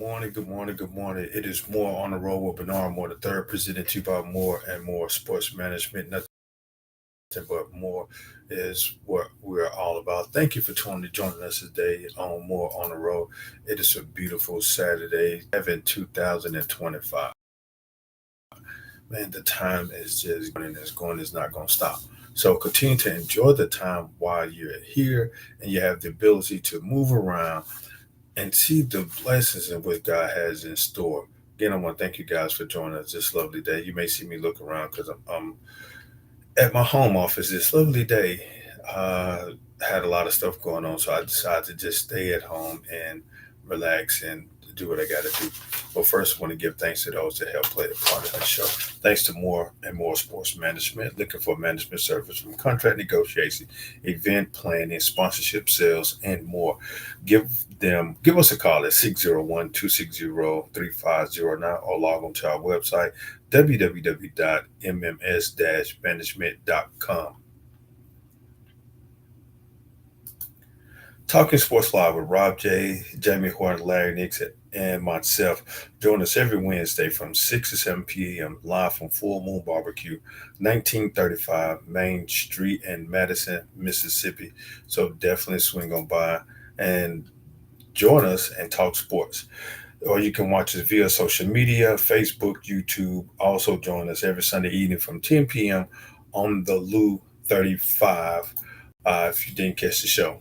morning, good morning, good morning. It is more on the road with Bernard Moore the third, presented to you by More and More Sports Management. Nothing but more is what we're all about. Thank you for joining us today on More on the Road. It is a beautiful Saturday, 2025. Man, the time is just going and it's going, it's not going to stop. So continue to enjoy the time while you're here and you have the ability to move around and see the blessings in what God has in store. Again, I want to thank you guys for joining us this lovely day. You may see me look around because I'm at my home office this lovely day. Had a lot of stuff going on, so I decided to just stay at home and relax and do what I got to do. But first, I want to give thanks to those that help play the part of the show. Thanks to More and More Sports Management, looking for management service from contract negotiation, event planning, sponsorship sales, and more. Give us a call at 601-260-3509 or log on to our website www.mms-management.com. Talking Sports Live with Rob J, Jamie Horn, Larry Nixon, and myself. Join us every Wednesday from 6 to 7 p.m. live from Full Moon Barbecue, 1935 Main Street in Madison, Mississippi. So definitely swing on by and join us and talk sports. Or you can watch us via social media, Facebook, YouTube. Also join us every Sunday evening from 10 p.m. on the Lou 35 if you didn't catch the show.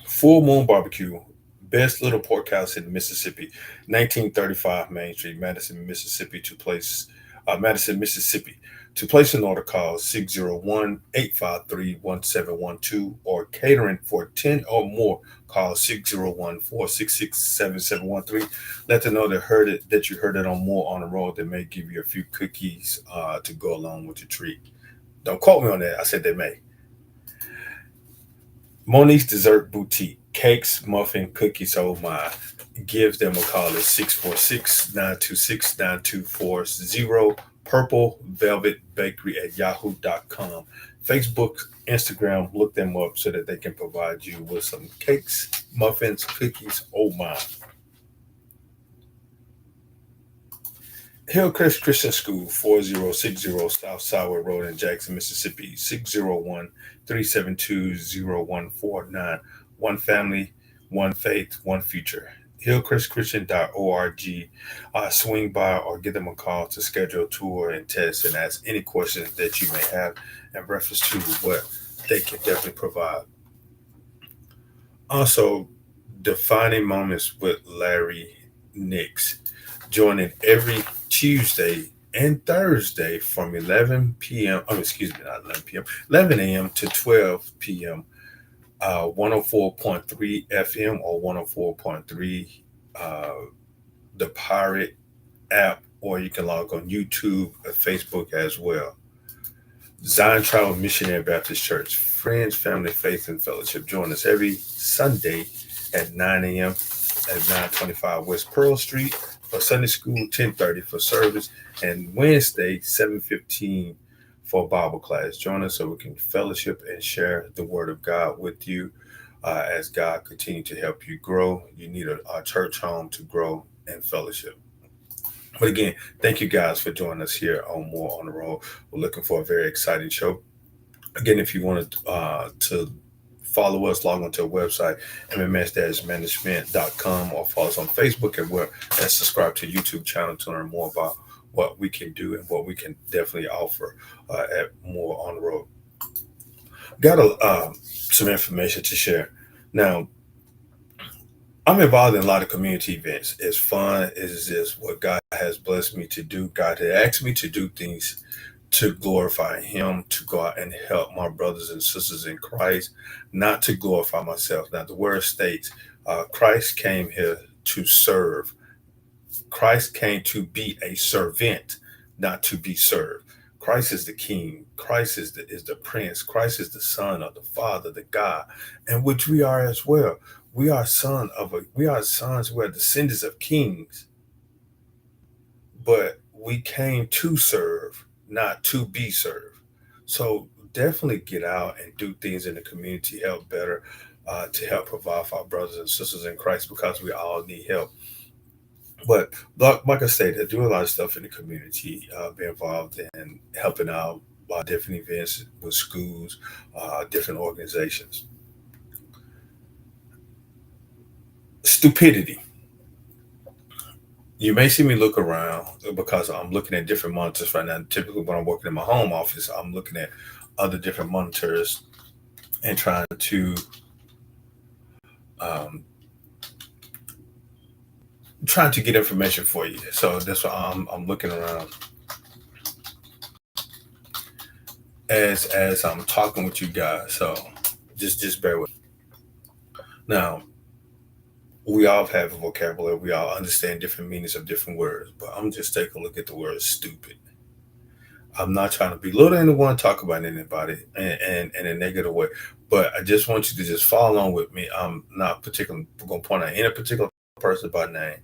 Full Moon Barbecue, best little porkhouse in Mississippi, 1935 Main Street, Madison, Mississippi. Madison, Mississippi. To place an order, call 601-853-1712 or catering for 10 or more, call 601-466-7713. Let them know that you heard it on More on the Road. They may give you a few cookies to go along with your treat. Don't quote me on that. I said they may. Monique's Dessert Boutique, cakes, muffin, cookies, oh my. Give them a call at 646-926-9240. Purple Velvet Bakery at yahoo.com. Facebook, Instagram, look them up so that they can provide you with some cakes, muffins, cookies, oh my. Hillcrest Christian School, 4060 South Sour Road in Jackson, Mississippi, 601-372-0149. One family, one faith, one future. HillcrestChristian.org. Swing by or give them a call to schedule a tour and test and ask any questions that you may have in reference to what they can definitely provide. Also, Defining Moments with Larry Nix, joining every Tuesday and Thursday from 11 p.m. Excuse me, not 11 p.m. 11 a.m. to 12 p.m. 104.3 FM or 104.3 uh, the Pirate app, or you can log on YouTube or Facebook as well. Zion Travel Missionary Baptist Church, Friends, Family, Faith, and Fellowship. Join us every Sunday at 9 a.m. at 925 West Pearl Street for Sunday school, 10:30 for service, and Wednesday, 7:15 for Bible class. Join us so we can fellowship and share the Word of God with you as God continue to help you grow. You need a church home to grow and fellowship. But again, thank you guys for joining us here on More on the Road. We're looking for a very exciting show. Again, if you want to follow us, log on to our website, mms-management.com, or follow us on Facebook and subscribe to YouTube channel to learn more about what we can do and what we can definitely offer at More on the Road. Got some information to share. Now, I'm involved in a lot of community events. It's fun. It's just what God has blessed me to do. God has asked me to do things to glorify Him, to go out and help my brothers and sisters in Christ, not to glorify myself. Now, the word states Christ came here to serve. Christ came to be a servant, not to be served. Christ is the King. Christ is the Prince. Christ is the Son of the Father, the God, and which we are as well. We are sons. We're descendants of kings, but we came to serve, not to be served. So definitely get out and do things in the community, help better. to help provide for our brothers and sisters in Christ because we all need help. But like I said, I do a lot of stuff in the community, be involved in helping out different events with schools, different organizations. Stupidity. You may see me look around because I'm looking at different monitors right now. Typically, when I'm working in my home office, I'm looking at other different monitors and um, trying to get information for you. So that's why I'm looking around as I'm talking with you guys. So just bear with me. Now, we all have a vocabulary. We all understand different meanings of different words. But I'm just taking a look at the word stupid. I'm not trying to belittle anyone, talk about anybody in a negative way. But I just want you to just follow along with me. I'm not particularly going to point out any particular person by name.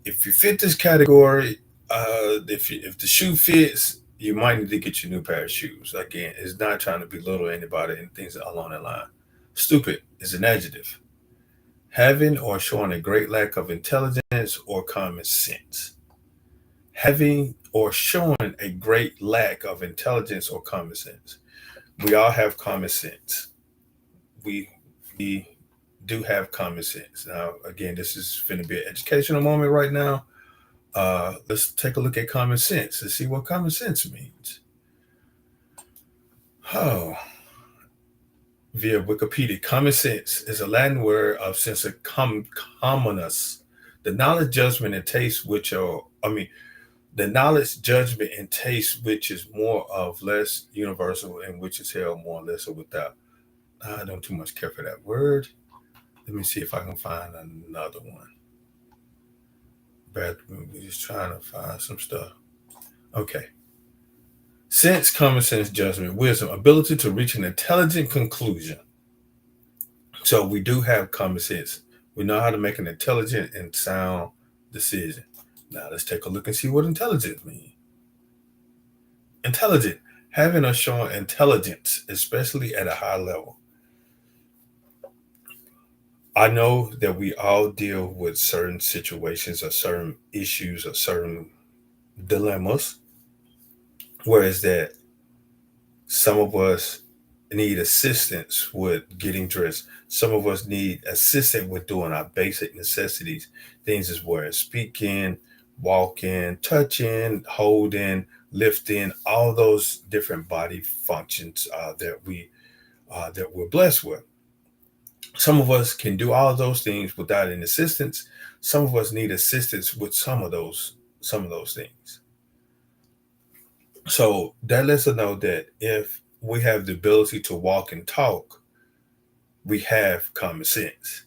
If you fit this category, if the shoe fits, you might need to get your new pair of shoes. Again, it's not trying to belittle anybody and things along that line. Stupid is an adjective, having or showing a great lack of intelligence or common sense. Having or showing a great lack of intelligence or common sense. We all have common sense. We do have common sense. Now, again, this is going to be an educational moment right now. Let's take a look at common sense and see what common sense means. Oh, via Wikipedia, common sense is a Latin word of sense of commonness, the knowledge, judgment, and taste which are, the knowledge, judgment, and taste which is more of less universal and which is held more or less or without. I don't too much care for that word. Let me see if I can find another one. But we're just trying to find some stuff. Okay. Sense, common sense, judgment, wisdom, ability to reach an intelligent conclusion. So we do have common sense. We know how to make an intelligent and sound decision. Now let's take a look and see what intelligence means. Intelligent, having or showing intelligence, especially at a high level. I know that we all deal with certain situations or certain issues or certain dilemmas, whereas that some of us need assistance with getting dressed. Some of us need assistance with doing our basic necessities, things as well as speaking, walking, touching, holding, lifting, all those different body functions that we're blessed with. Some of us can do all of those things without any assistance. Some of us need assistance with some of those things. So that lets us know that if we have the ability to walk and talk, we have common sense.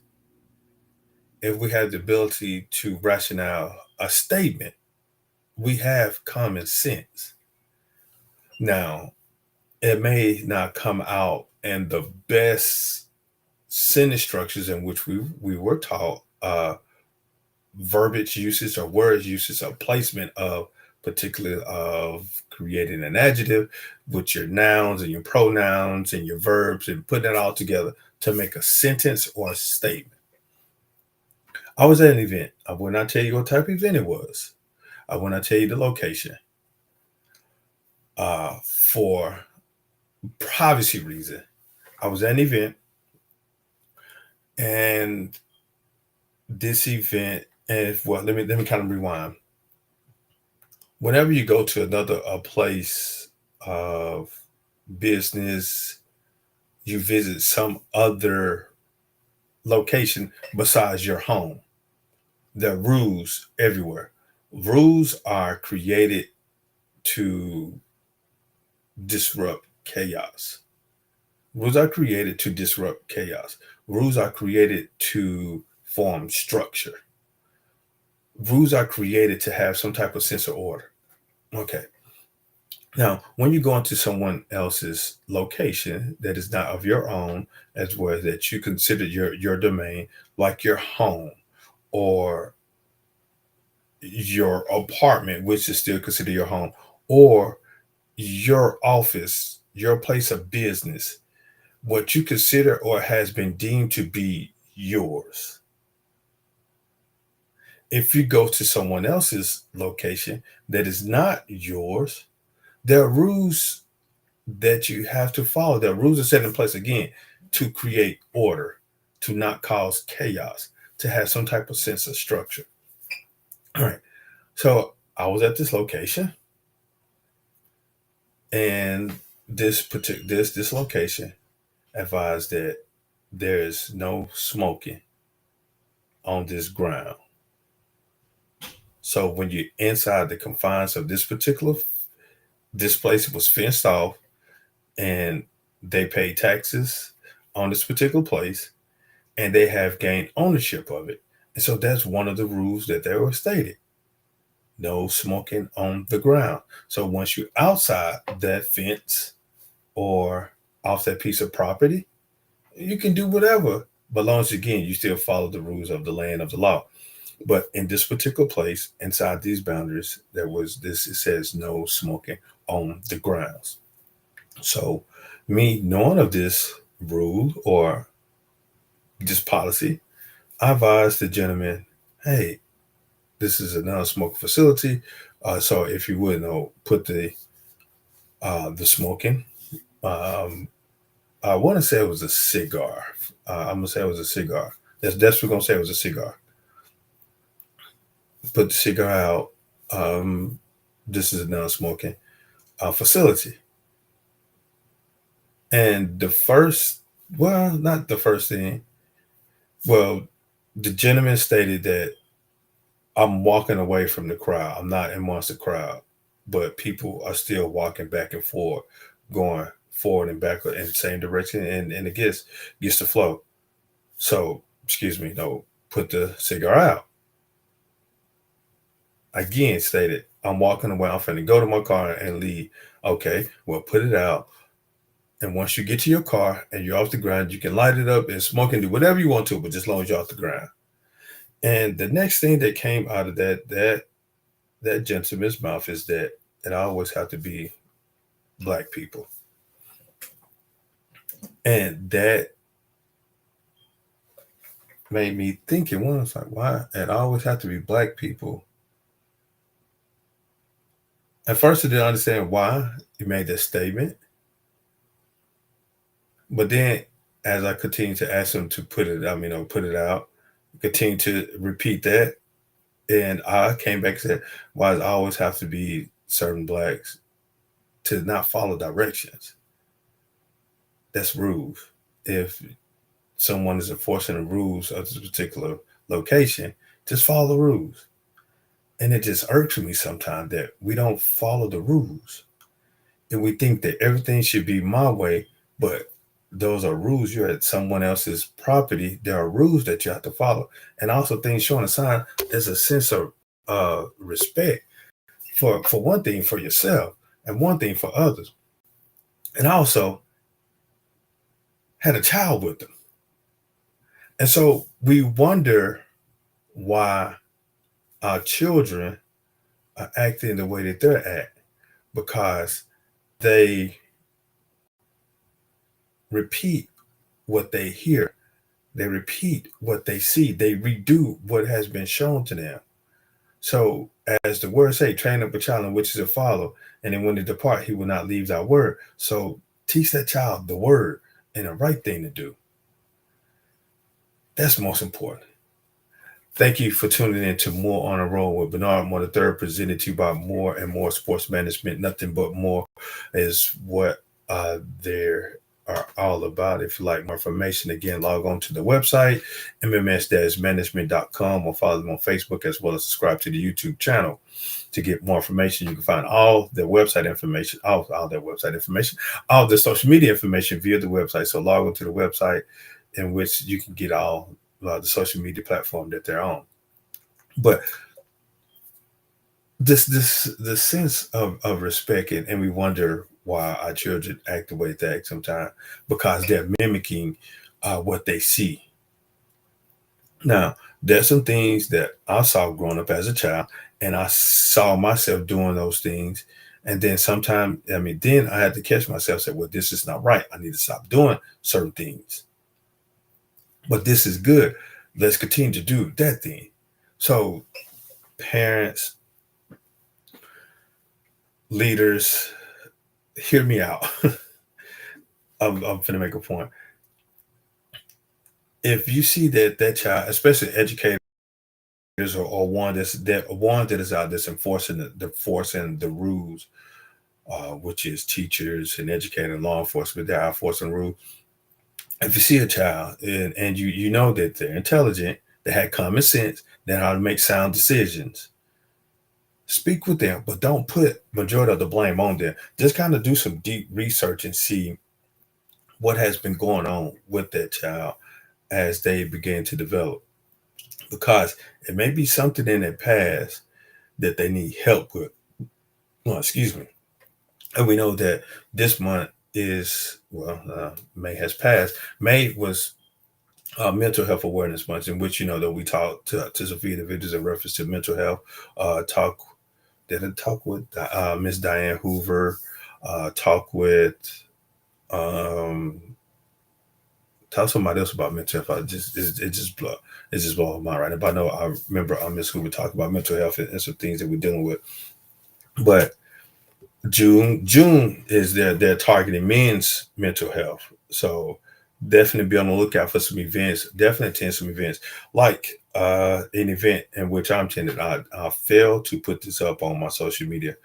If we have the ability to rationale a statement, we have common sense. Now, it may not come out in the best sentence structures in which we were taught, verbiage usage or words usage or placement of particular of creating an adjective with your nouns and your pronouns and your verbs and putting it all together to make a sentence or a statement. I was at an event. I will not tell you what type of event it was. I will not tell you the location for privacy reason. I was at an event, and this event, and well, let me kind of rewind. Whenever you go to another a place of business, you visit some other location besides your home. There are rules everywhere. Rules are created to disrupt chaos. Rules are created to disrupt chaos. Rules are created to form structure. Rules are created to have some type of sense of order. Okay. Now, when you go into someone else's location that is not of your own, as well as that you consider your domain, like your home or your apartment, which is still considered your home, or your office, your place of business, what you consider or has been deemed to be yours. If you go to someone else's location that is not yours, there are rules that you have to follow. There are rules are set in place again to create order, to not cause chaos, to have some type of sense of structure. All right. So I was at this location, and this location advised that there is no smoking on this ground. So when you're inside the confines of this place was fenced off, and they pay taxes on this particular place, and they have gained ownership of it. And so that's one of the rules that they were stated. No smoking on the ground. So once you're outside that fence or off that piece of property, you can do whatever, but long as again you still follow the rules of the land of the law. But in this particular place, inside these boundaries, there was this, it says no smoking on the grounds. So me knowing of this rule or this policy, I advised the gentleman, hey, this is a non-smoking facility. So if you would know, put the smoking. I want to say it was a cigar. I'm gonna say it was a cigar. That's what we're gonna say it was a cigar. Put the cigar out. This is a non-smoking facility. And not the first thing. Well, the gentleman stated that I'm walking away from the crowd. I'm not amongst the crowd, but people are still walking back and forth, going forward and backward in the same direction, and it gets the flow. So, excuse me, no, put the cigar out. Again, stated, I'm walking away. I'm finna go to my car and leave. Okay, well, put it out. And once you get to your car and you're off the ground, you can light it up and smoke and do whatever you want to, but just as long as you're off the ground. And the next thing that came out of that gentleman's mouth is that it always have to be black people. And that made me thinking once, like, why it always have to be black people? At first I didn't understand why he made that statement. But then as I continued to ask him to put it out, continue to repeat that. And I came back and said, why does it always have to be certain blacks to not follow directions? That's rules. If someone is enforcing the rules of this particular location, just follow the rules. And it just irks me sometimes that we don't follow the rules. And we think that everything should be my way, but those are rules. You're at someone else's property. There are rules that you have to follow. And also things showing a sign, there's a sense of respect for one thing for yourself and one thing for others. And I also had a child with them. And so we wonder why our children are acting the way that they're acting, because they repeat what they hear. They repeat what they see. They redo what has been shown to them. So as the word say, train up a child in which is to follow, and then when they depart, he will not leave thy word. So teach that child the word and the right thing to do. That's most important. Thank you for tuning in to More on a Roll with Bernard Moore III, presented to you by More and More Sports Management. Nothing but more is what there are all about. If you like more information, again, log on to the website, mms-management.com, or follow them on Facebook, as well as subscribe to the YouTube channel to get more information. You can find all their website information, all the social media information via the website. So log on to the website, in which you can get all the social media platform that they're on. But the sense of respect, and we wonder why our children act the way they act sometimes, because they're mimicking what they see. Now, there's some things that I saw growing up as a child, and I saw myself doing those things And then sometime, I mean, then I had to catch myself, say, well, this is not right. I need to stop doing certain things. But this is good. Let's continue to do that thing. So parents, leaders, hear me out. I'm finna make a point. If you see that that child, especially educators or one that is out that's enforcing the forcing the rules, which is teachers and educators and law enforcement, they're out enforcing the rules. If you see a child and you know that they're intelligent, they had common sense, they know how to make sound decisions, speak with them, but don't put majority of the blame on them. Just kind of do some deep research and see what has been going on with that child as they begin to develop. Because it may be something in their past that they need help with. Well, excuse me. And we know that this month is, well, May has passed. May was Mental Health Awareness Month, in which, that we talk to Sophia individuals in reference to mental health. Talk Did I talk with Miss Diane Hoover? Talk with um, Tell somebody else about mental health. It just blows my mind right now. But I know I remember Miss Hoover talking about mental health and some things that we're dealing with. But June is they're targeting men's mental health. So definitely be on the lookout for some events. Definitely attend some events like an event in which I'm attending. I failed to put this up on my social media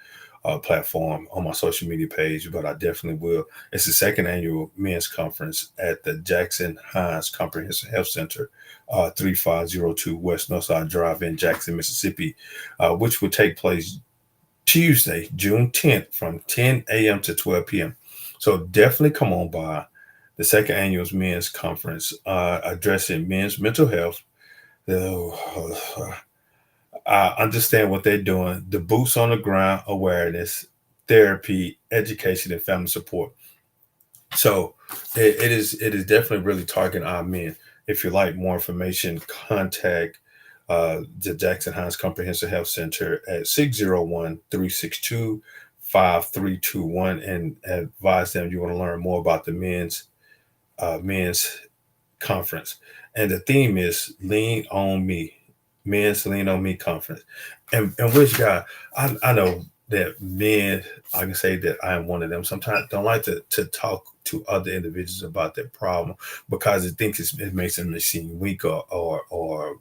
platform on my social media page, but I definitely will. It's the second annual men's conference at the Jackson Hines Comprehensive Health Center, 3502 West Northside Drive in Jackson, Mississippi, which will take place Tuesday, June 10th from 10 a.m. to 12 p.m. So definitely come on by the second annual men's conference addressing men's mental health. Uh, I understand what they're doing. The boots on the ground awareness, therapy, education, and family support. So it is definitely really targeting our men. If you like more information, contact the Jackson Hines Comprehensive Health Center at 601-362-5321 and advise them you want to learn more about the men's conference. And the theme is Lean on Me, Men's Lean on Me Conference. And which guy, I know that men, I can say that I am one of them. Sometimes don't like to talk to other individuals about their problem because it thinks it makes them seem weak or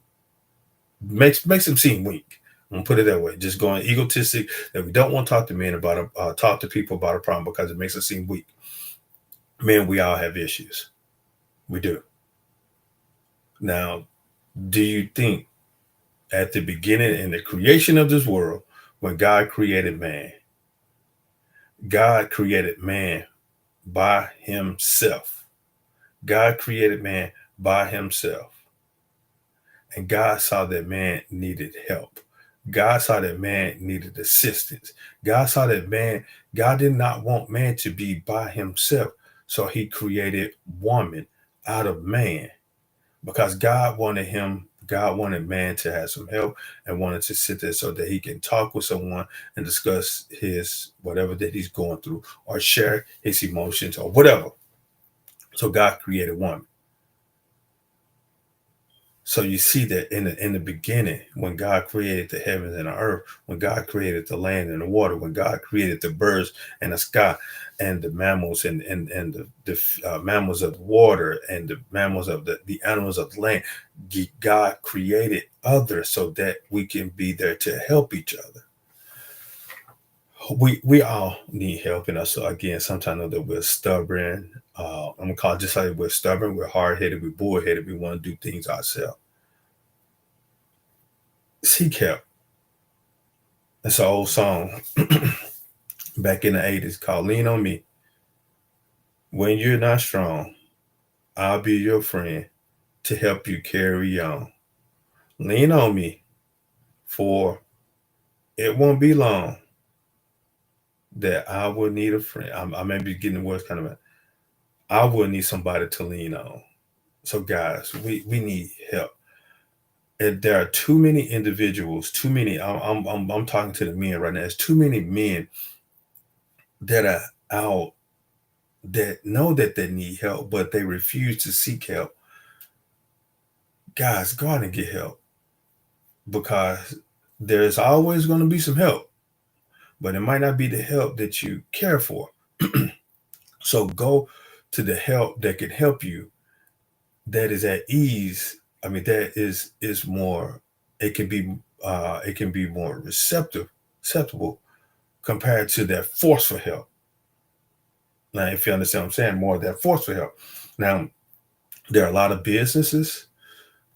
makes them seem weak. I'm gonna put it that way. Just going egotistic that we don't want to talk to men about talk to people about a problem because it makes us seem weak. Men, we all have issues. We do. Now, do you think at the beginning in the creation of this world, when God created man by himself. God created man by himself. And God saw that man needed help. God saw that man needed assistance. God did not want man to be by himself. So he created woman out of man because God wanted man to have some help and wanted to sit there so that he can talk with someone and discuss his whatever that he's going through or share his emotions or whatever. So God created woman. So you see that in the beginning, when God created the heavens and the earth, when God created the land and the water, when God created the birds and the sky, and the mammals and the mammals of the water and the mammals of the animals of the land, God created others so that we can be there to help each other. We all need help, and so again, sometimes I know that we're stubborn. I'm gonna call it just like we're stubborn, we're hard headed, we're bullheaded, we want to do things ourselves. Seek help. It's an old song back in the 80s called Lean on Me. When you're not strong, I'll be your friend to help you carry on. Lean on me, for it won't be long that I will need a friend. I may be getting the words kind of. I will need somebody to lean on. So, guys, we need help. And there are too many individuals, too many. I'm talking to the men right now. There's too many men that are out that know that they need help, but they refuse to seek help, guys, go out and get help because there's always going to be some help, but it might not be the help that you care for. So go to the help that can help you, that is at ease. I mean, that is more. It can be it can be more acceptable compared to that forceful help. Now, if you understand what I'm saying, more of that forceful help. Now, there are a lot of businesses,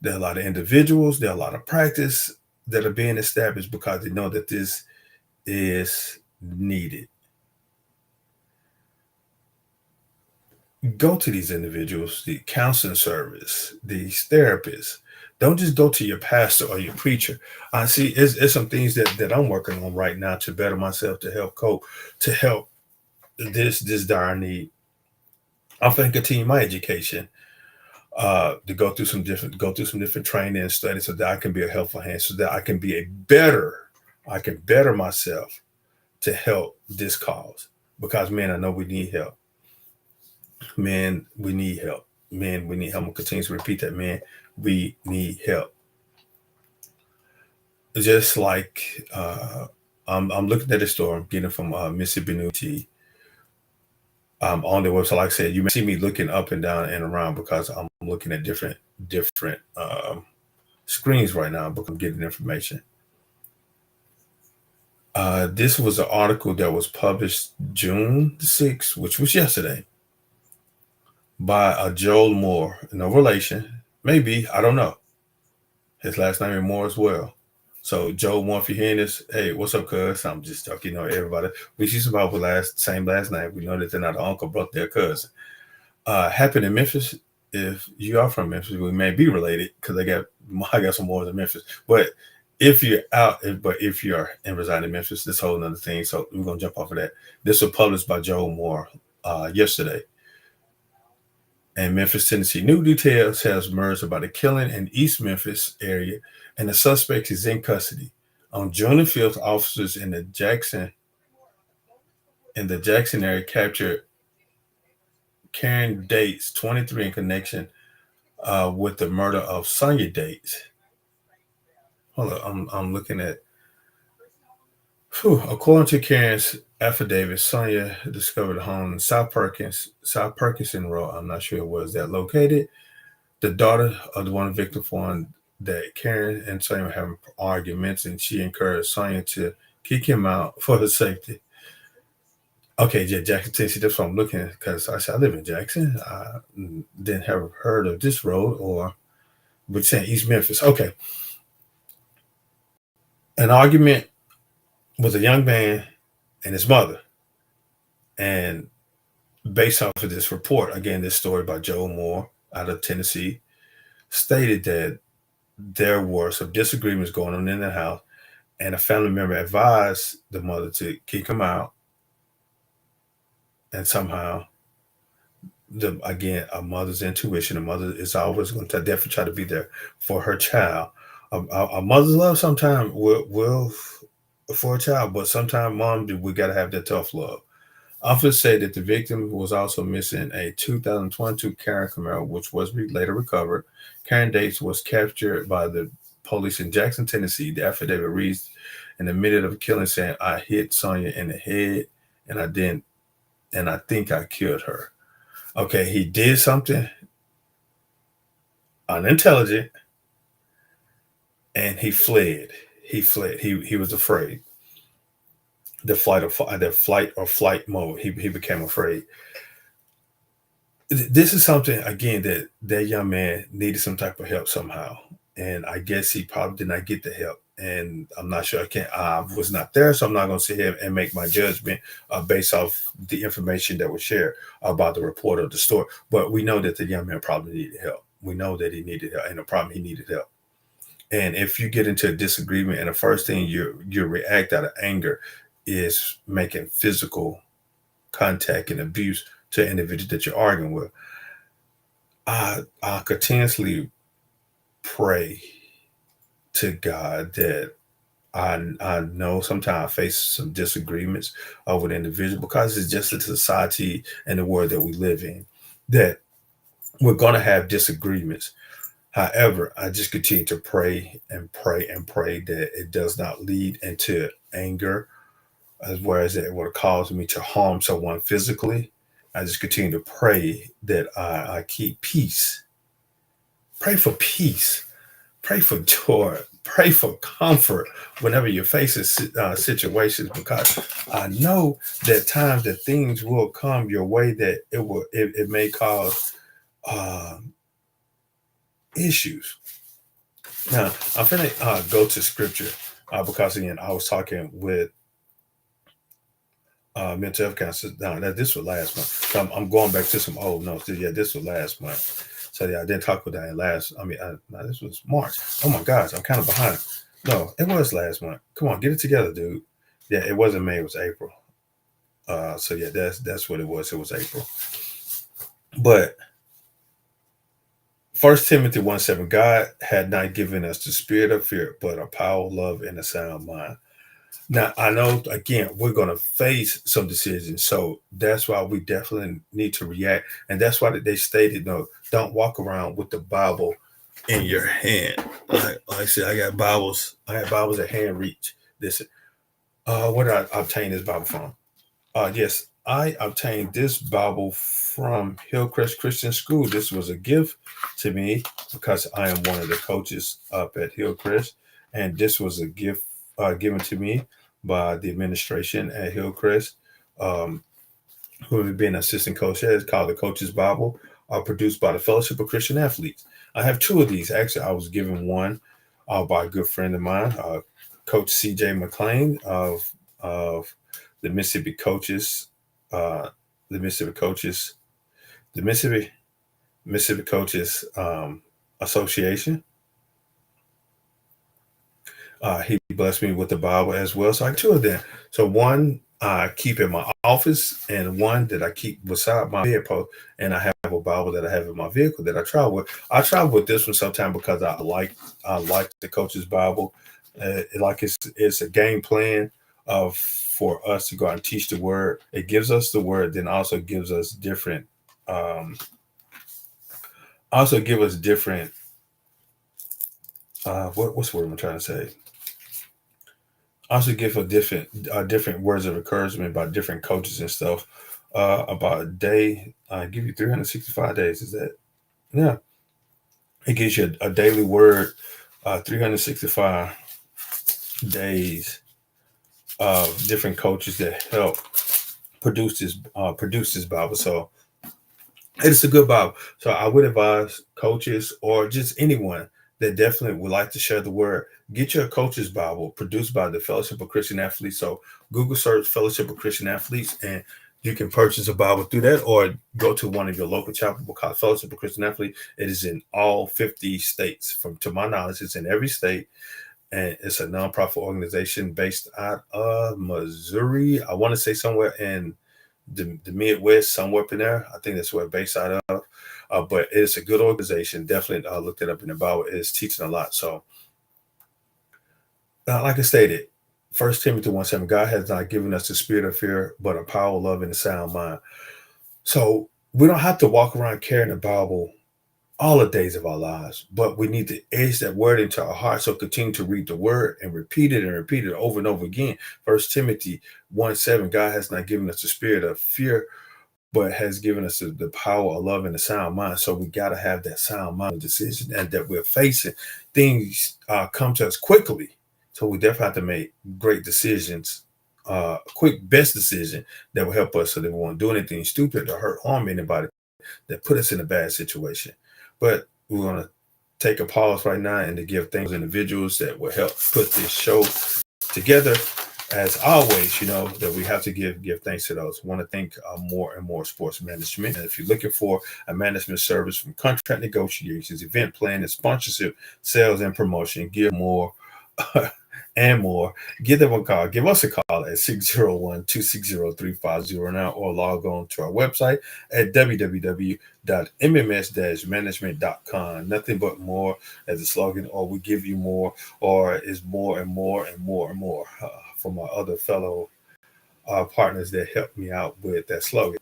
there are a lot of individuals, there are a lot of practice that are being established because they know that this is needed. Go to these individuals, the counseling service, these therapists. Don't just go to your pastor or your preacher. I see it's some things that I'm working on right now to better myself, to help cope, to help this dire need. I'm going to continue my education, to go through some different training and study so that I can be a helpful hand, so that I can better myself to help this cause. Because man, I know we need help. Man, we need help. Man, we need help. I'm gonna continue to repeat that. Man, we need help. Just like I'm looking at the store. I'm getting from Mississippi New Tea. On the website. Like I said, you may see me looking up and down and around because I'm looking at different screens right now because I'm getting information. This was an article that was published June 6th, which was yesterday, by Joel Moore. No relation, maybe, I don't know. His last name is Moore as well. So Joel Moore, if you're hearing this, hey, what's up, cuz? I'm just talking, everybody. We see somebody with same last name. We know that they're not uncle, brother, they're cousin. Happened in Memphis. If you are from Memphis, we may be related because I got some more in Memphis. But if you're if you are and reside in Memphis, this whole another thing. So we're gonna jump off of that. This was published by Joel Moore yesterday. In Memphis, Tennessee, new details has emerged about a killing in East Memphis area, and the suspect is in custody. On June the 5th, officers in the Jackson area captured Karen Dates, 23, in connection with the murder of Sonia Dates. Hold on, I'm looking at. According to Karen's affidavit, Sonia discovered a home in South Perkinson Road. I'm not sure where is that located. The daughter of the one victim found that Karen and Sonia were having arguments, and she encouraged Sonia to kick him out for her safety. Okay, yeah, Jackson, Tennessee. That's what I'm looking at because I said I live in Jackson. I didn't have heard of this road, or but saying East Memphis. Okay, an argument with a young man and his mother, and based off of this report, again, this story by Joe Moore out of Tennessee, stated that there were some disagreements going on in the house, and a family member advised the mother to kick him out, and somehow a mother's intuition. A mother is always going to definitely try to be there for her child. A mother's love sometimes will for a child, but sometimes mom, we got to have that tough love. Officers say that the victim was also missing a 2022 Karen Camaro, which was later recovered. Karen Dates was captured by the police in Jackson, Tennessee. The affidavit reads, in the minute of the killing, saying, "I hit Sonia in the head, and I didn't, and I think I killed her." Okay, he did something unintelligent, and he fled. He fled. He was afraid. The flight mode. He became afraid. This is something again that young man needed some type of help somehow, and I guess he probably did not get the help. And I'm not sure. I was not there, so I'm not going to sit here and make my judgment based off the information that was shared about the report of the story. But we know that the young man probably needed help. We know that he needed help, and the problem, he needed help. And if you get into a disagreement, and the first thing you react out of anger is making physical contact and abuse to an individual that you're arguing with, I continuously pray to God that I know sometimes I face some disagreements with individuals because it's just the society and the world that we live in that we're going to have disagreements. However, I just continue to pray and pray and pray that it does not lead into anger, as well as it would cause me to harm someone physically. I just continue to pray that I keep peace. Pray for peace. Pray for joy. Pray for comfort whenever you're facing situations, because I know that times that things will come your way that it may cause uh, issues. Now, I'm finna go to scripture because again, I was talking with mental health counselor. Now, that this was last month. So I'm going back to some old notes. Yeah, this was last month. So yeah, I didn't talk with that last. No, this was March. Oh my gosh, I'm kind of behind. No, it was last month. Come on, get it together, dude. Yeah, it wasn't May. It was April. So yeah, that's what it was. It was April. But First Timothy 1:7, God had not given us the spirit of fear, but a power, love, and a sound mind. Now, I know, again, we're going to face some decisions. So that's why we definitely need to react. And that's why they stated, no, don't walk around with the Bible in your hand. Like I said, I got Bibles. I have Bibles at hand reach. This, where did I obtain this Bible from? Yes, I obtained this Bible from Hillcrest Christian School. This was a gift to me because I am one of the coaches up at Hillcrest. And this was a gift given to me by the administration at Hillcrest, who have been assistant coach there. It's called the Coach's Bible, produced by the Fellowship of Christian Athletes. I have two of these. Actually, I was given one by a good friend of mine, Coach C.J. McLean of the Mississippi Coaches, the Mississippi Coaches, the Mississippi Coaches Association. He blessed me with the Bible as well. So I have two of them. So one I keep in my office, and one that I keep beside my vehicle. And I have a Bible that I have in my vehicle that I travel with. I travel with this one sometimes because I like the Coach's Bible. Like it's a game plan of for us to go out and teach the word. It gives us the word, then also gives us different. Also give us different. What's the word I'm trying to say? Also give a different words of encouragement by different coaches and stuff about a day. I give you 365 days. Is that? Yeah. It gives you a daily word, 365 days of different coaches that help produce this Bible. So it's a good Bible. So I would advise coaches or just anyone that definitely would like to share the word, get your Coach's Bible produced by the Fellowship of Christian Athletes. So Google search Fellowship of Christian Athletes and you can purchase a Bible through that, or go to one of your local chapel because Fellowship of Christian Athletes, it is in all 50 states. To my knowledge, it's in every state. And it's a nonprofit organization based out of Missouri. I want to say somewhere in the Midwest, somewhere up in there. I think that's where it's based out of. But it's a good organization. Definitely looked it up in the Bible. It's teaching a lot. So, like I stated, First Timothy 1:7, God has not given us the spirit of fear, but a power, love, and a sound mind. So we don't have to walk around carrying the Bible all the days of our lives, but we need to edge that word into our heart. So continue to read the word and repeat it over and over again. First Timothy 1:7, God has not given us the spirit of fear, but has given us the power of love and a sound mind. So we got to have that sound mind decision, and that we're facing things come to us quickly. So we definitely have to make great decisions, quick best decision that will help us so that we won't do anything stupid or hurt harm anybody that put us in a bad situation. But we're going to take a pause right now and to give thanks to individuals that will help put this show together. As always, that we have to give thanks to those. I want to thank More and More Sports Management. And if you're looking for a management service from contract negotiations, event planning, sponsorship, sales, and promotion, give more and more, give them a call. Give us a call at 601-260-3509 or log on to our website at www.mms-management.com. Nothing but more as a slogan, or we give you more, or is more and more and more and more from my other fellow partners that helped me out with that slogan.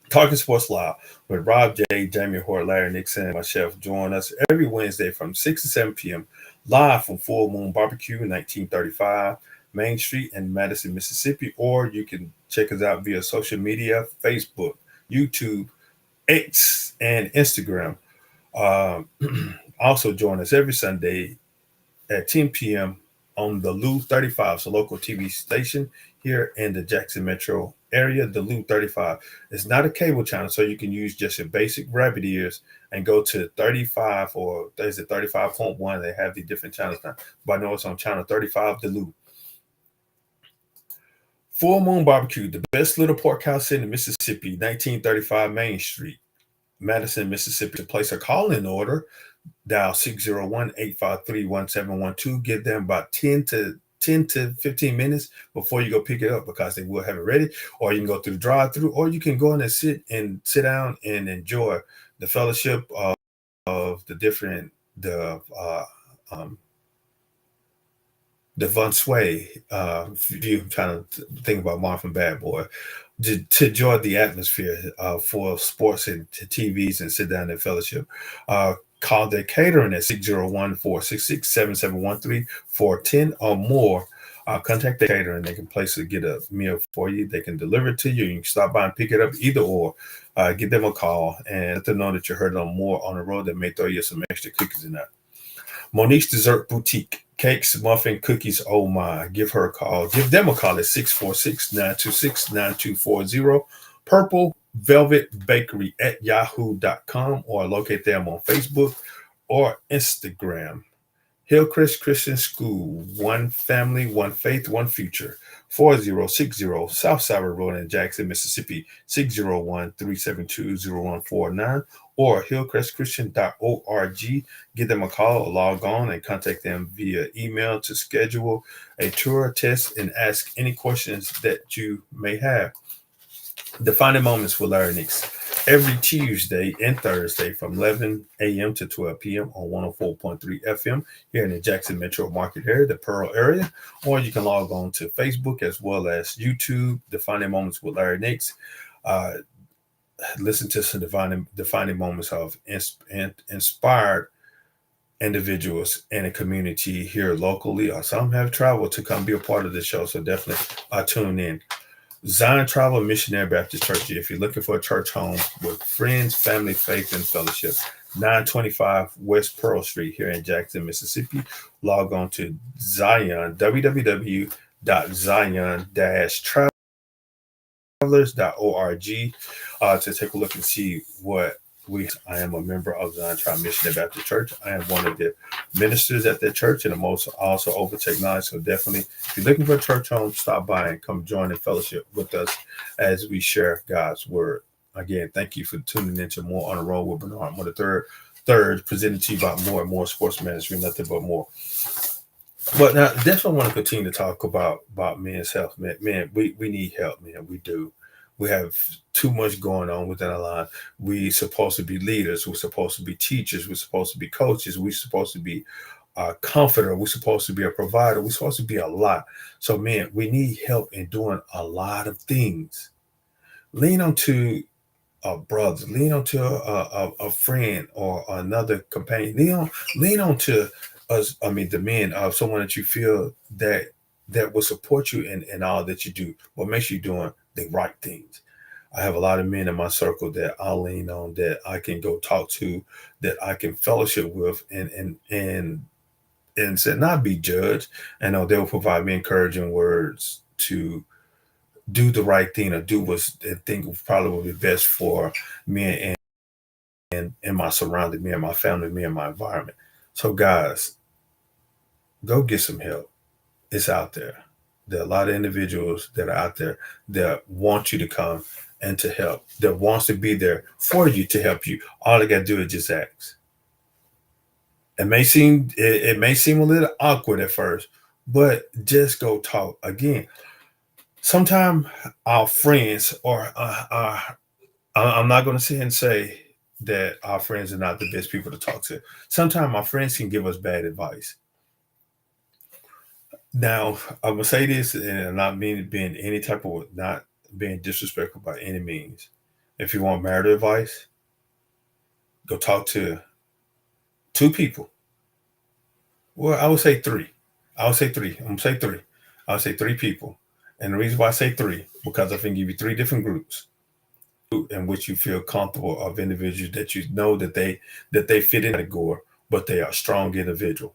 Talking Sports Live with Rob J, Jamie Hort, Larry Nixon, and myself. Join us every Wednesday from 6 to 7 p.m. live from Full Moon Barbecue, 1935 Main Street in Madison, Mississippi. Or you can check us out via social media, Facebook, YouTube, X, and Instagram. Also join us every Sunday at 10 p.m. on the Lou 35, so local TV station here in the Jackson Metro area. The Lou 35 is not a cable channel, so you can use just your basic rabbit ears and go to 35, or is it 35.1? They have the different channels now, but I know it's on channel 35, the Lou. Full Moon Barbecue, the best little pork house in Mississippi, 1935 Main Street, Madison, Mississippi. To place a call-in order, dial 601-853-1712. Give them about 10 to 15 minutes before you go pick it up, because they will have it ready. Or you can go through the drive-through, or you can go in and sit down and enjoy the fellowship of the different the Von Sway. If you're trying to think about Marvin Bad Boy, to enjoy the atmosphere for sports and TVs and sit down in fellowship. Call their catering at 601-466-7713 for 10 or more. Contact the catering. They can get a meal for you. They can deliver it to you. You can stop by and pick it up, either or. Give them a call and let them know that you heard on more on the road. That may throw you some extra cookies in there. Monique's Dessert Boutique. Cakes, muffin, cookies, oh my. Give her a call. Give them a call at 646-926-9240. Purple Velvet Bakery at yahoo.com, or locate them on Facebook or Instagram. Hillcrest Christian School, one family, one faith, one future. 4060 South Side Road in Jackson, Mississippi, 601-372-0149, or hillcrestchristian.org. Give them a call or log on and contact them via email to schedule a tour, test, and ask any questions that you may have. Defining Moments with Larry Nix, every Tuesday and Thursday from 11 a.m. to 12 p.m. on 104.3 FM here in the Jackson Metro Market area, the Pearl area. Or you can log on to Facebook as well as YouTube, Defining Moments with Larry Nix. Listen to some defining moments of inspired individuals in a community here locally, or some have traveled to come be a part of the show. So definitely tune in. Zion Travel Missionary Baptist Church. If you're looking for a church home with friends, family, faith, and fellowship, 925 West Pearl Street here in Jackson, Mississippi. Log on to Zion, www.zion-travelers.org to take a look and see what I am a member of Zion Travel Missionary Baptist Church. I am one of the ministers at that church, and I'm also over technology. So definitely, if you're looking for a church home, stop by and come join in fellowship with us as we share God's word. Again, thank you for tuning into More on the Road with Bernard Moore the third, presented to you by More and More Sports Management, nothing but more. But now, definitely want to continue to talk about men's health. Man, we need help, man. We do. We have too much going on within our life. We're supposed to be leaders. We're supposed to be teachers. We're supposed to be coaches. We're supposed to be a comforter. We're supposed to be a provider. We're supposed to be a lot. So, man, we need help in doing a lot of things. Lean onto a brother. Lean onto a friend or another companion. Lean onto us. I mean, the men of someone that you feel that will support you in all that you do. What makes you doing the right things. I have a lot of men in my circle that I'll lean on, that I can go talk to, that I can fellowship with, and say not be judged. And they'll provide me encouraging words to do the right thing, or do what they think probably will be best for me and my surrounding, me and my family, me and my environment. So guys, go get some help. It's out there. There are a lot of individuals that are out there that want you to come and to help, that wants to be there for you to help you. All they got to do is just ask. It may seem a little awkward at first, but just go talk again. Sometimes our friends or I'm not going to sit and say that our friends are not the best people to talk to. Sometimes our friends can give us bad advice. Now, I'm gonna say this, and I'm not meaning being any type of not being disrespectful by any means. If you want marital advice, go talk to two people. Well, I would say three. I would say three. I'm gonna say three. I would say three people. And the reason why I say three, because I can give you three different groups in which you feel comfortable of individuals that you know that they fit in the category, but they are strong individual.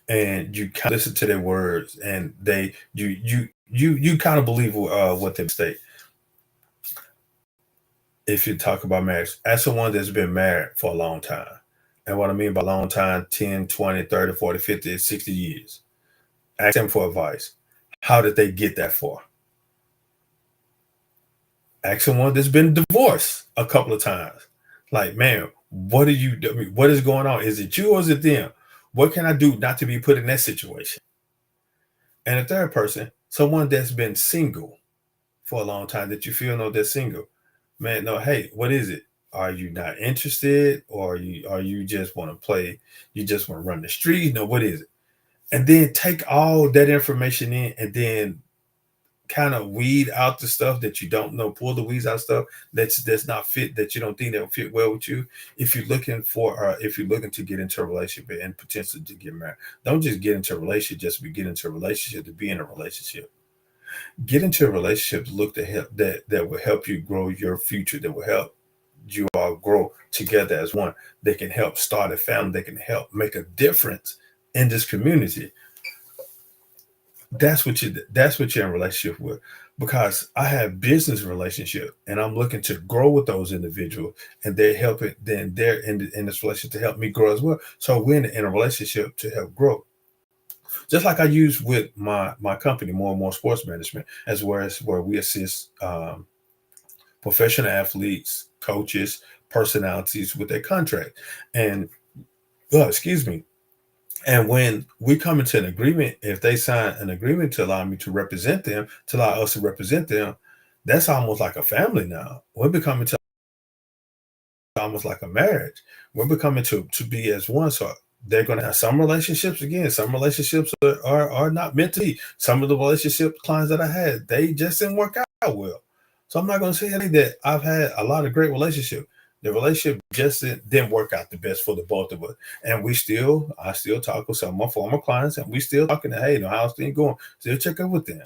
And you kind of listen to their words, and you kind of believe what they say. If you talk about marriage, as someone that's been married for a long time, and what I mean by long time, 10, 20, 30, 40, 50, 60 years, ask them for advice. How did they get that far? Ask someone that's been divorced a couple of times. Like, man, what are you doing? What is going on? Is it you or is it them? What can I do not to be put in that situation? And a third person, someone that's been single for a long time that you feel no they're single. Man, no, hey, what is it? Are you not interested? Or are you just want to play? You just want to run the street? No, what is it? And then take all that information in and then kind of weed out the stuff that you don't know, pull the weeds out stuff that's not fit, that you don't think that will fit well with you. If you're looking to get into a relationship and potentially to get married, don't just get into a relationship just to get into a relationship to be in a relationship. Get into a relationship to look to help that will help you grow your future, that will help you all grow together as one, that can help start a family, that can help make a difference in this community. That's what you're in a relationship with. Because I have business relationship and I'm looking to grow with those individuals, and they're helping, then they're in this relationship to help me grow as well. So we're in a relationship to help grow. Just like I use with my company, More and More Sports Management, as well as where we assist professional athletes, coaches, personalities with their contract. And excuse me. And when we come into an agreement, if they sign an agreement to allow me to represent them, to allow us to represent them, that's almost like a family now. We're becoming to almost like a marriage. We're becoming to be as one. So they're going to have some relationships again. Some relationships are not meant to be. Some of the relationship clients that I had, they just didn't work out well. So I'm not going to say that I've had a lot of great relationships. The relationship just didn't work out the best for the both of us. And I still talk with some of my former clients, and we still talking to, hey, how's things going? Still check in with them,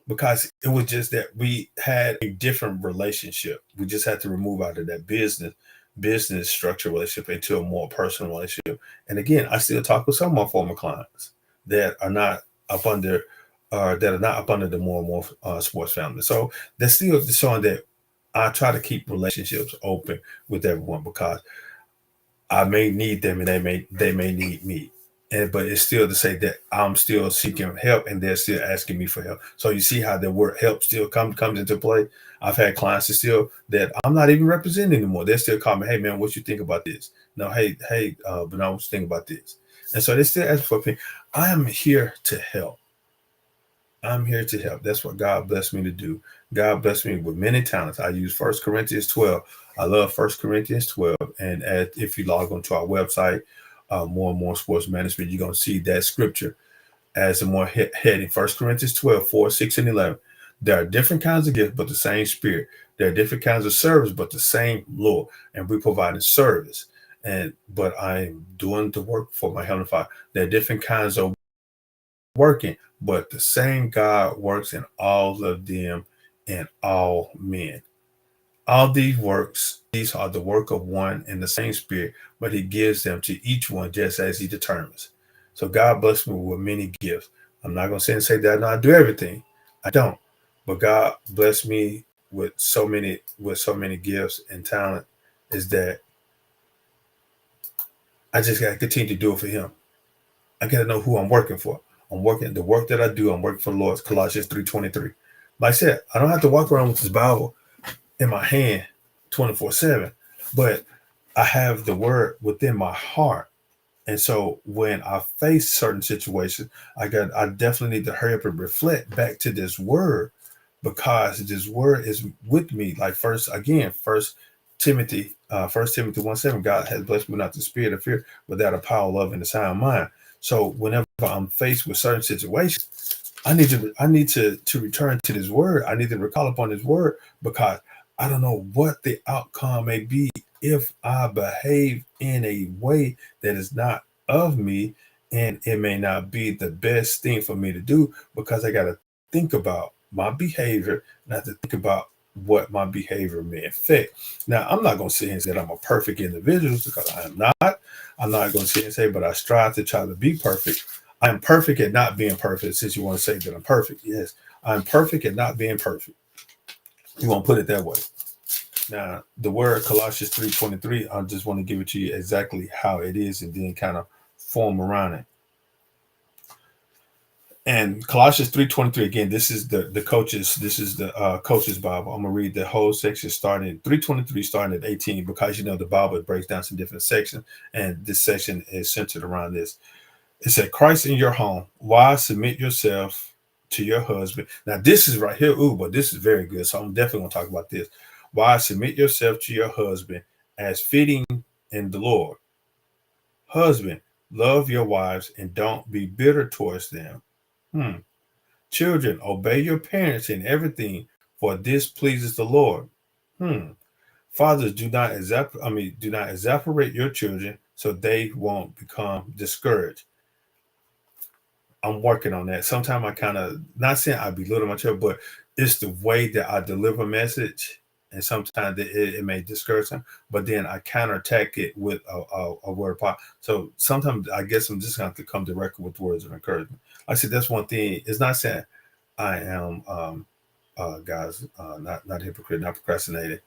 because it was just that we had a different relationship. We just had to remove out of that business structure relationship into a more personal relationship. And again, I still talk with some of my former clients that are not up under the More and More sports family. So that's still showing that I try to keep relationships open with everyone, because I may need them and they may need me. And but it's still to say that I'm still seeking help and they're still asking me for help. So you see how the word help still comes into play. I've had clients that I'm not even representing anymore. They're still calling me, hey man, what you think about this? No, hey, Bernard, what you think about this? And so they still ask for opinion. I am here to help. I'm here to help. That's what God blessed me to do. God blessed me with many talents. I use First Corinthians 12. I love First Corinthians 12. And if you log onto our website, More and More Sports Management, you're going to see that scripture as a more heading. First Corinthians 12, 4, 6, and 11. There are different kinds of gifts, but the same Spirit. There are different kinds of service, but the same Lord. And we provide service. But I'm doing the work for my Heavenly Father. There are different kinds of working, but the same God works in all of them and all men. All these are the work of one and the same Spirit, but He gives them to each one just as He determines. So God bless me with many gifts. I'm not going to say that I know I do everything. I don't. But God bless me with so many gifts and talent, is that I just got to continue to do it for Him. I got to know who I'm working for. I'm working the work that I do. I'm working for the Lord. Colossians 3:23. Like I said, I don't have to walk around with this Bible in my hand 24/7, but I have the word within my heart, And so when I face certain situations, I definitely need to hurry up and reflect back to this word, because this word is with me. Like First Timothy 1:7, God has blessed me not the spirit of fear, but that of power, love, and a sound mind. So whenever I'm faced with certain situations, I need to return to this word. I need to recall upon this word, because I don't know what the outcome may be if I behave in a way that is not of me, and it may not be the best thing for me to do, because I got to think about my behavior, not to think about what my behavior may affect. Now, I'm not going to sit here and say that I'm a perfect individual, because I am not. I'm not going to sit here and say, but I strive to try to be perfect. I'm perfect at not being perfect. Since you want to say that I'm perfect, yes, I'm perfect at not being perfect. You want to put it that way. Now, the word Colossians 3:23, I just want to give it to you exactly how it is, and then kind of form around it. And Colossians 3:23, again, this is the coach's Bible. I'm gonna read the whole section starting 3:23, starting at 18, because the Bible breaks down some different sections, and this section is centered around this. It said, Christ in your home. Wives, submit yourself to your husband. Now, this is right here. Ooh, but this is very good. So I'm definitely going to talk about this. Wives, submit yourself to your husband as fitting in the Lord. Husband, love your wives and don't be bitter towards them. Hmm. Children, obey your parents in everything, for this pleases the Lord. Hmm. Fathers, do not exasperate your children so they won't become discouraged. I'm working on that. Sometimes I kind of, not saying I belittle my child, but it's the way that I deliver a message, and sometimes it may discourage them. But then I counterattack it with a word of power. So sometimes I guess I'm just going to have to come directly with words of encouragement. Like I said, that's one thing. It's not saying I am, guys, not hypocrite, not procrastinating.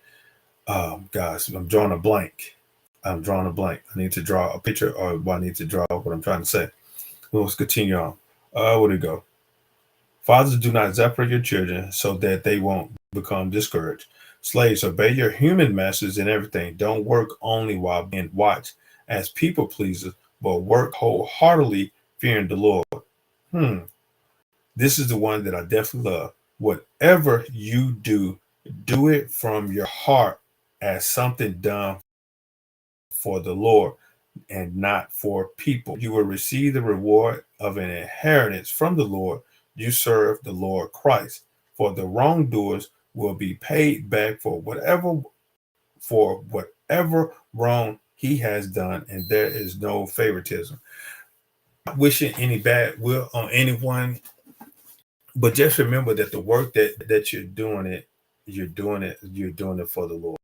Guys, I'm drawing a blank. I'm drawing a blank. I need to draw a picture, or I need to draw what I'm trying to say. Let's continue on. Where to go? Fathers, do not separate your children so that they won't become discouraged. Slaves, obey your human masters in everything. Don't work only while being watched as people pleasers, but work wholeheartedly fearing the Lord. Hmm. This is the one that I definitely love. Whatever you do it from your heart as something done for the Lord and not for people. You will receive the reward of an inheritance from the Lord. You serve the Lord Christ. For the wrongdoers will be paid back for whatever wrong he has done, and there is no favoritism. Not wishing any bad will on anyone, but just remember that the work that you're doing it for the Lord.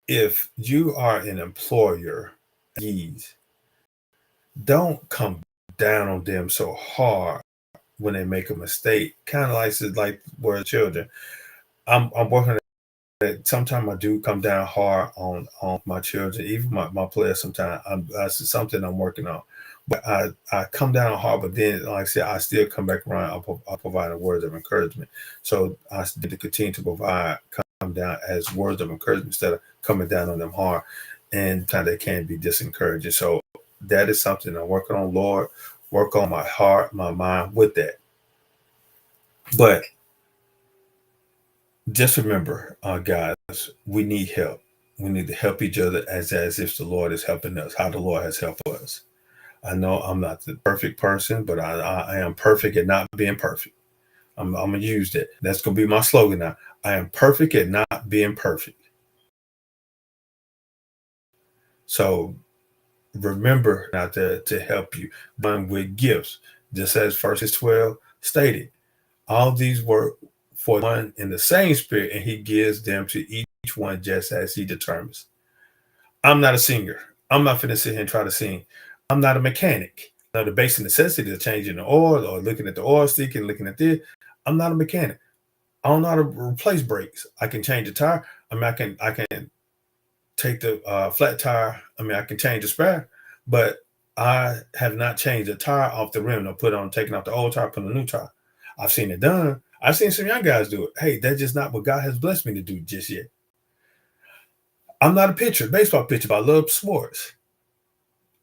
If you are an employer, don't come down on them so hard when they make a mistake. Kind of like we're children. I'm working that. Sometimes I do come down hard on my children, even my players. Sometimes that's something I'm working on. But I come down hard, but then, like I said, I still come back around. I'll provide a word of encouragement. So I need to continue to come down as words of encouragement instead of coming down on them hard, and kind of can be discouraging. So that is something I'm working on. Lord, work on my heart, my mind with that. But just remember, guys, we need help. We need to help each other as if the Lord is helping us, how the Lord has helped us. I know I'm not the perfect person, but I am perfect at not being perfect. I'm going to use that. That's going to be my slogan now. I am perfect at not being perfect. So remember not to help you, but with gifts, just as verses 12 stated. All these work for one in the same spirit, and he gives them to each one just as he determines. I'm not a singer. I'm not finna sit here and try to sing. I'm not a mechanic. Now, the basic necessity of changing the oil or looking at the oil stick and looking at this, I'm not a mechanic. I don't know how to replace brakes. I can change a tire. I can take the flat tire. I can change the spare, but I have not changed the tire off the rim or taking off the old tire, put a new tire. I've seen it done. I've seen some young guys do it. Hey, that's just not what God has blessed me to do just yet. I'm not a pitcher, baseball pitcher, but I love sports.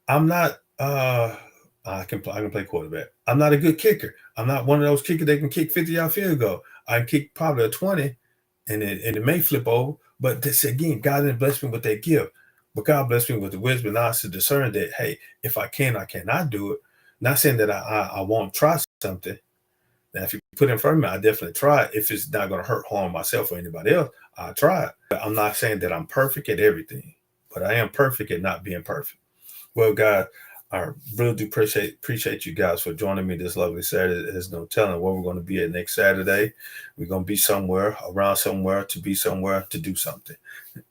I'm not I can play quarterback. I'm not a good kicker. I'm not one of those kickers that can kick 50-yard field goal. I can kick probably a 20 and it may flip over. But this again, God didn't bless me with that gift. But God blessed me with the wisdom and knowledge to discern that, hey, if I can, I cannot do it. Not saying that I won't try something. Now, if you put it in front of me, I definitely try it. If it's not going to hurt, harm myself or anybody else, I'll try it. But I'm not saying that I'm perfect at everything, but I am perfect at not being perfect. Well, God, I really do appreciate you guys for joining me this lovely Saturday. There's no telling where we're going to be at next Saturday. We're going to be somewhere, around somewhere, to be somewhere, to do something.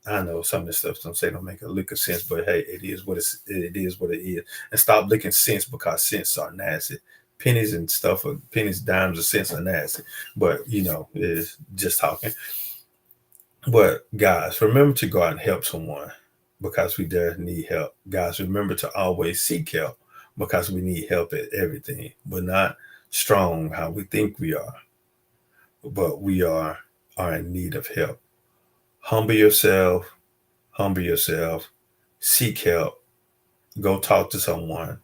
I know some of this stuff some say don't make a lick of sense, but hey, it is what it is. And stop licking sense because cents are nasty. Pennies and stuff, or pennies, dimes, and cents are nasty. But it's just talking. But guys, remember to go out and help someone because we there need help. Guys, remember to always seek help because we need help at everything. We're not strong how we think we are, but we are in need of help. Humble yourself, seek help, go talk to someone.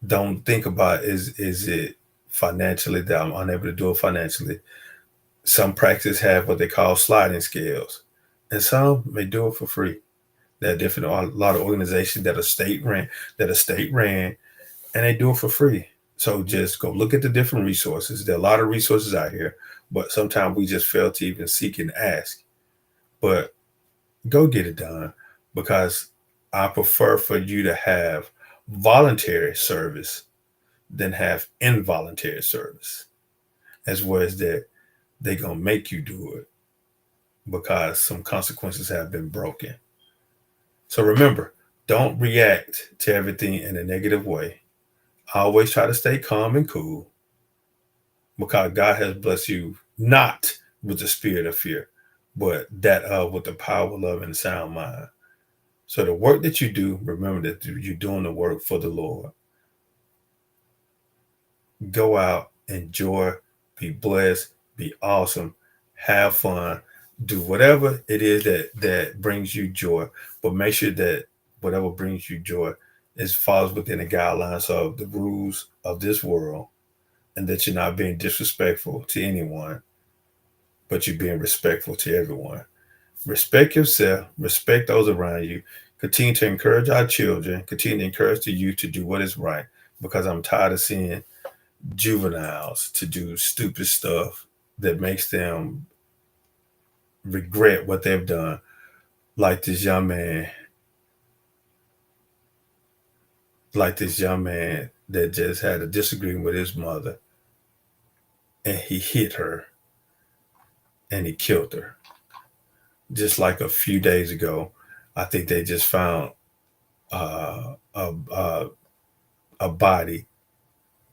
Don't think about is it financially that I'm unable to do it financially. Some practice have what they call sliding scales, and some may do it for free. There are different a lot of organizations that are state ran, and they do it for free. So just go look at the different resources. There are a lot of resources out here, but sometimes we just fail to even seek and ask. But go get it done because I prefer for you to have voluntary service than have involuntary service, as well as that they're going to make you do it because some consequences have been broken. So remember, don't react to everything in a negative way. Always try to stay calm and cool because God has blessed you not with the spirit of fear, but that with the power, love, and sound mind. So the work that you do, remember that you're doing the work for the Lord. Go out, enjoy, be blessed, be awesome, have fun, do whatever it is that brings you joy. But make sure that whatever brings you joy is falls within the guidelines of the rules of this world, and that you're not being disrespectful to anyone, but you're being respectful to everyone. Respect yourself, respect those around you. Continue to encourage our children, continue to encourage the youth to do what is right, because I'm tired of seeing juveniles to do stupid stuff that makes them regret what they've done. Like this young man that just had a disagreement with his mother and he hit her and he killed her. Just like a few days ago, I think they just found uh, a, a, a body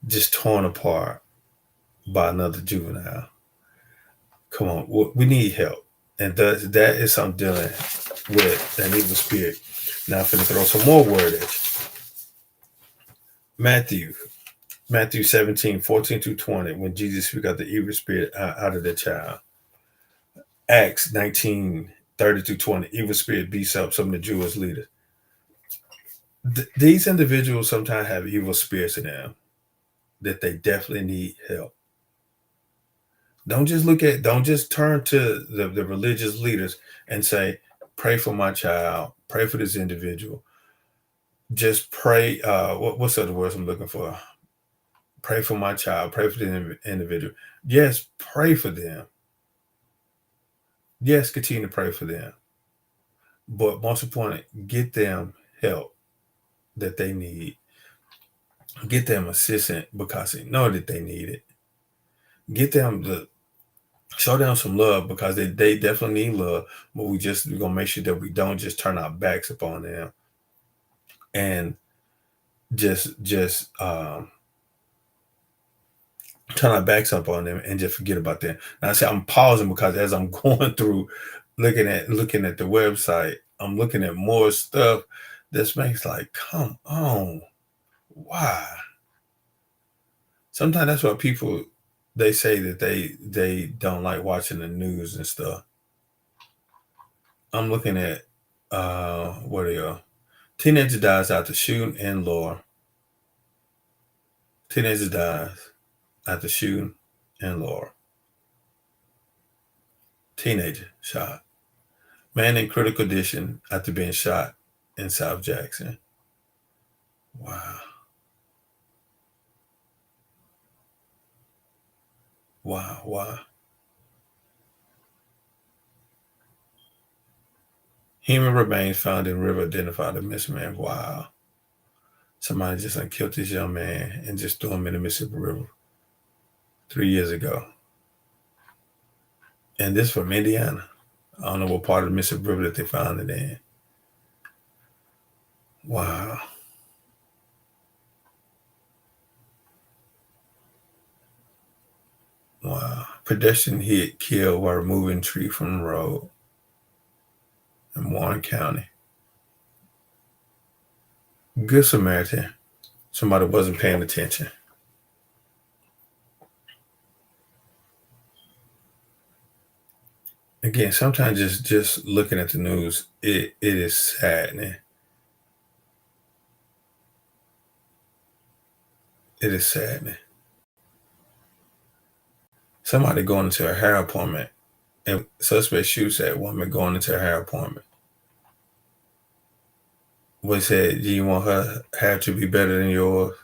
just torn apart by another juvenile. Come on, we need help. And that is something dealing with an evil spirit. Now I'm finna throw some more word at you. Matthew 17:14-20, when Jesus got the evil spirit out of the child. Acts 19:30-20, evil spirit beats up some of the Jewish leaders. These individuals sometimes have evil spirits in them that they definitely need help. Don't just turn to the religious leaders and say, pray for my child, pray for this individual. Just pray. What's the other words I'm looking for? Pray for my child, pray for the individual. Yes, pray for them. Yes, continue to pray for them. But most importantly, get them help that they need. Get them assistance because they know that they need it. Get them the show them some love because they definitely need love. But we're gonna make sure that we don't just turn our backs upon them and just turn our backs up on them and just forget about them. Now I say I'm pausing because as I'm going through looking at the website, I'm looking at more stuff that makes like, come on, why? Sometimes that's why people they say that they don't like watching the news and stuff. I'm looking at what are you Teenager dies after shooting in Laura. Teenager dies after shooting in Laura. Teenager shot. Man in critical condition after being shot in South Jackson. Wow. Wow. Wow. Human remains found in river identified as missing man. Wow. Somebody just killed this young man and just threw him in the Mississippi River 3 years ago. And this from Indiana. I don't know what part of the Mississippi River that they found it in. Wow. Wow. Pedestrian hit killed while removing tree from the road in Warren County. Good Samaritan. Somebody wasn't paying attention. Again, sometimes just looking at the news, it is saddening. It is saddening. Somebody going into a hair appointment and suspect shoots at woman going into a hair appointment. Was said, do you want her hair to be better than yours?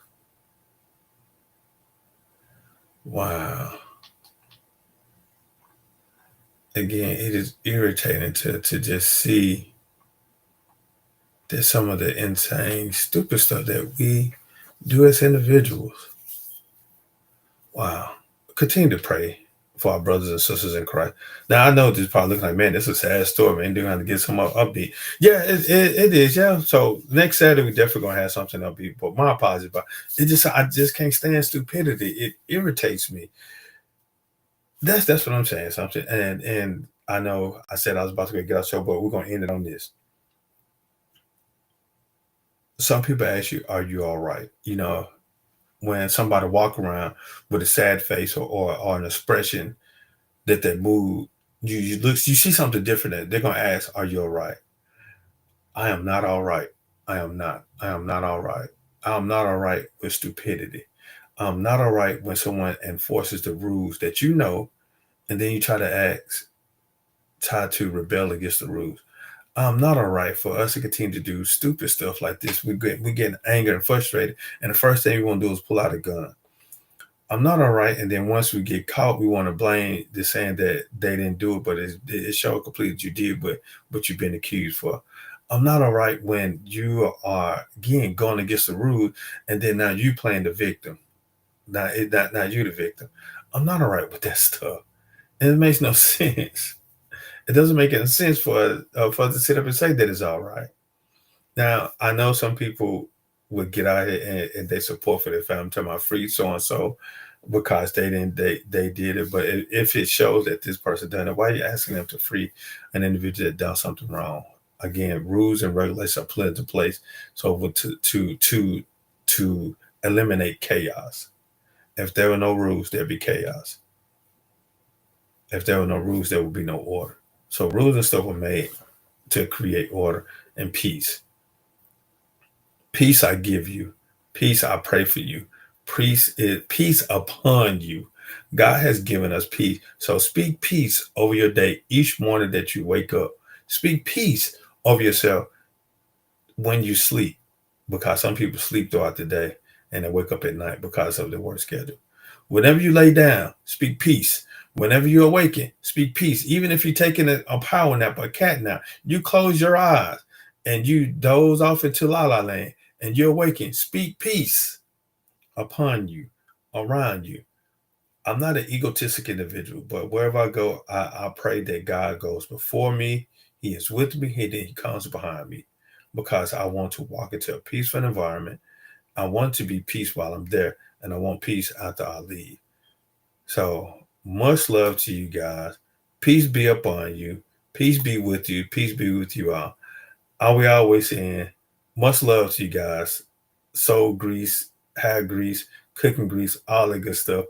Wow. Again, it is irritating to just see that some of the insane, stupid stuff that we do as individuals. Wow. Continue to pray for our brothers and sisters in Christ. Now, I know this probably looking like, man, this is a sad story, man. They're going to get some upbeat. Yeah, it is. Yeah. So next Saturday, we definitely going to have something upbeat. But my apologies, but I just can't stand stupidity. It irritates me. That's what I'm saying. Something. And I know I said I was about to get our show, but we're going to end it on this. Some people ask you, are you all right? When somebody walk around with a sad face or an expression that they move, you see something different. They're gonna ask, "Are you all right?" I am not all right. I am not. I am not all right. I am not all right with stupidity. I'm not all right when someone enforces the rules that you know, and then you try to rebel against the rules. I'm not all right for us to continue to do stupid stuff like this. We get angry and frustrated, and the first thing we want to do is pull out a gun. I'm not all right, and then once we get caught, we want to blame the saying that they didn't do it, but it showed completely that you did what you've been accused for. I'm not all right when you are again going against the rules, and then now you playing the victim. Now you the victim. I'm not all right with that stuff, and it makes no sense. It doesn't make any sense for us to sit up and say that it's all right. Now, I know some people would get out here and they support for their family. I'm talking about free so and so because they did it. But if it shows that this person done it, why are you asking them to free an individual that done something wrong? Again, rules and regulations are put into place so to eliminate chaos. If there were no rules, there'd be chaos. If there were no rules, there would be no order. So rules and stuff were made to create order and peace. Peace I give you. Peace I pray for you. Peace upon you. God has given us peace. So speak peace over your day each morning that you wake up. Speak peace over yourself when you sleep, because some people sleep throughout the day and they wake up at night because of their work schedule. Whenever you lay down, speak peace. Whenever you awaken, speak peace. Even if you're taking a power nap or a cat nap, you close your eyes and you doze off into la la land and you awaken, speak peace upon you, around you. I'm not an egotistic individual, but wherever I go, I pray that God goes before me. He is with me, and then he comes behind me, because I want to walk into a peaceful environment. I want to be peace while I'm there, and I want peace after I leave. So much love to you guys. Peace be upon you. Peace be with you. Peace be with you all. Are we always saying much love to you guys? Soul grease, hair grease, cooking grease, all that good stuff.